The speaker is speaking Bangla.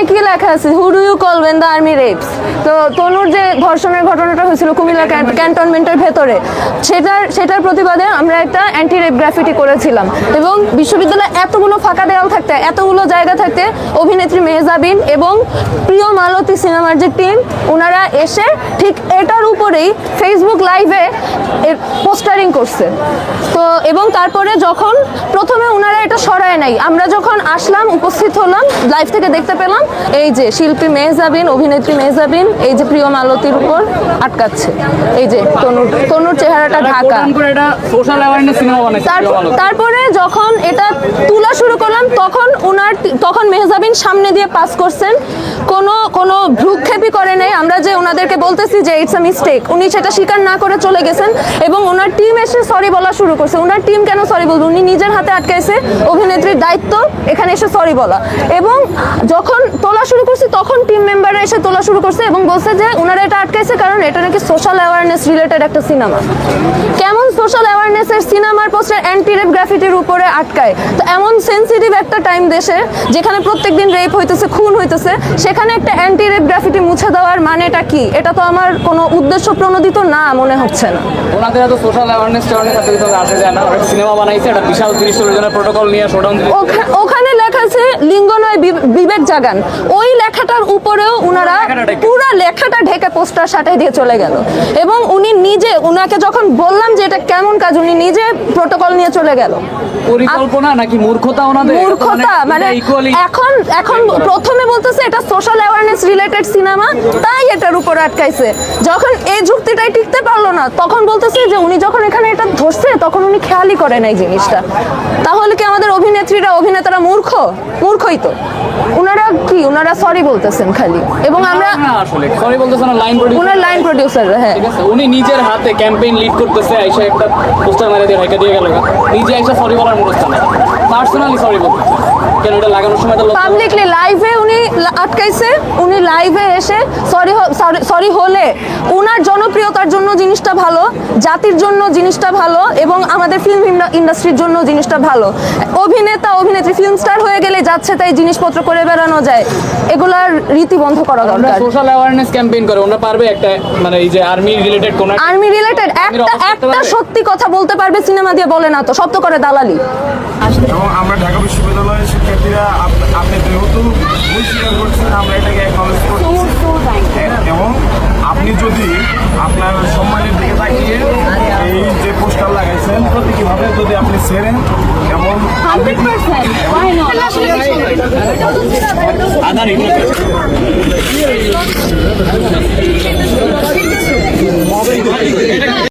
কি লেখা আছে, who do you call when the army rapes. তো তনুর যে ধর্ষণের ঘটনাটা হয়েছিল কুমিল্লা ক্যান্টনমেন্টের ভেতরে, সেটার প্রতিবাদে আমরা একটা অ্যান্টি রেপ গ্রাফিটি করেছিলাম। এবং বিশ্ববিদ্যালয়ে এতগুলো ফাঁকা দেওয়াল থাকতে, এতগুলো জায়গা থাকতে অভিনেত্রী মেহজাবিন এবং প্রিয় মালতী সিনেমার যে টিম, ওনারা এসে ঠিক এটার উপরেই ফেসবুক লাইভে পোস্টারিং করছে। তো এবং তারপরে যখন প্রথমে ওনারা এটা সরায় নাই, আমরা যখন আসলাম উপস্থিত হলাম লাইভ থেকে দেখতে পেলাম এই যে শিল্পী মেহজাবিন, অভিনেত্রী মেহজাবিন এই যে প্রিয় মালতীর উপর আটকাচ্ছে, এই যে তনুর চেহারাটা ঢাকা। তারপরে যখন এটা তোলা শুরু করলাম তখন মেহজাবিন সামনে দিয়ে পাস করছেন, কোনো ভ্রুক্ষেপই করে নাই। আমরা যে ওনাদেরকে বলতেছি যে ইটস আ মিস্টেক, উনি সেটা স্বীকার না করে চলে গেছেন এবং ওনার টিম এসে সরি বলা শুরু করছে। ওনার টিম কেন সরি বলবে, উনি নিজের হাতে আটকাইছে, অভিনেত্রীর দায়িত্ব এখানে এসে সরি বলা। এবং যখন তোলা শুরু করছি তখন টিম মেম্বাররা এসে তোলা শুরু করছে এবং বলছে যে ওনারা এটা আটকাইছে কারণ এটা নাকি সোশ্যাল অ্যাওয়ারনেস রিলেটেড একটা সিনেমা। কেমন সোশ্যাল অ্যাওয়ারনেসের সিনেমার পোস্টার অ্যান্টি রেপ গ্রাফিটির উপরে আটকায়? তো এমন সেন্সিটিভ একটা টাইম দেশে যেখানে প্রত্যেকদিন রেপ হইতেছে, খুন হইতেছে, সেখানে একটা অ্যান্টি রেপ গ্রাফিটি মুছে দেওয়ার মানেটা কি? এটা তো আমার কোনো উদ্দেশ্য প্রণোদিত না মনে হচ্ছে না। ওনাদের এত সোশ্যাল অ্যাওয়ারনেস কারণে সাথে সাথে আসে যায় না, সিনেমা বানাইছে একটা বিশাল 30 জনের প্রোটোকল নিয়ে শোডাউন। ওখানে লেখা আছে লিঙ্গ নয় বিবেক জাগান, ওই লেখাটার উপরেও উনারা পুরো লেখাটা ঢেকে পোস্টার সাটাই দিয়ে চলে গেল। এবং উনি নিজে, উনাকে যখন বললাম যে এটা কেমন কাজ, উনি নিজে প্রোটোকল নিয়ে চলে গেল। পরিকল্পনা নাকি মূর্খতা ওনাদের? মূর্খতা, মানে এখন প্রথমে বলতেছে এটা সোশ্যাল অ্যাওয়ারনেস রিলেটেড সিনেমা তাই এটার উপর আটকাইছে। যখন এই যুক্তিটাই টিকতে পারলো না তখন বলতেছে যে উনি যখন এখানে এটা ধরছে তখন উনি খেয়ালই করেন এই জিনিসটা। তাহলে কি আমাদের অভিনেতারা মূর্খই তো। ওনারা সরি বলতেছেন খালি। এবং আমরা আসলে সরি বলতেছেন না, লাইন প্রোডিউসার। হ্যাঁ, ঠিক আছে, উনি নিজের হাতে ক্যাম্পেইন লিড করতেছে, আইসা একটা পোস্টার মেরে দিয়ে ঢাকা দিয়ে গেল, নিজে আইসা সরি বলার মনস্থা না, পার্সোনালি সরি বলতেছে। কেন এটা লাগানোর সময় তো পাবলিকলি লাইভে উনি আটকাইছে, উনি লাইভে এসে সরি হলে উনার জনপ্রিয়তার জন্য জিনিসটা ভালো, জাতির জন্য জিনিসটা ভালো এবং আমাদের ফিল্ম ইন্ডাস্ট্রির জন্য জিনিসটা ভালো। অভিনেত্রী ফিল্ম স্টার হয়ে গেলে যাচ্ছে তাই জিনিসপত্র করে বেড়ানো যায়, এগুলার রীতি বন্ধ করা দরকার। সোশ্যাল অ্যাওয়ারনেস ক্যাম্পেইন করে ওনারা পারবে একটা, মানে এই যে আর্মি রিলেটেড একটা সত্যি কথা বলতে পারবে সিনেমা দিয়ে, বলে না তো, সব তো করে দালালি। এবং আমরা ঢাকা বিশ্ববিদ্যালয়ের শিক্ষার্থীরা আপনি যেহেতু স্বীকার করছেন আমরা এটাকে অ্যাকনলেজ করছি, এবং আপনি যদি আপনার সম্মানের দিকে তাকিয়ে এই যে পোস্টার লাগাইছেন প্রতীকীভাবে যদি আপনি ছেড়েন এবং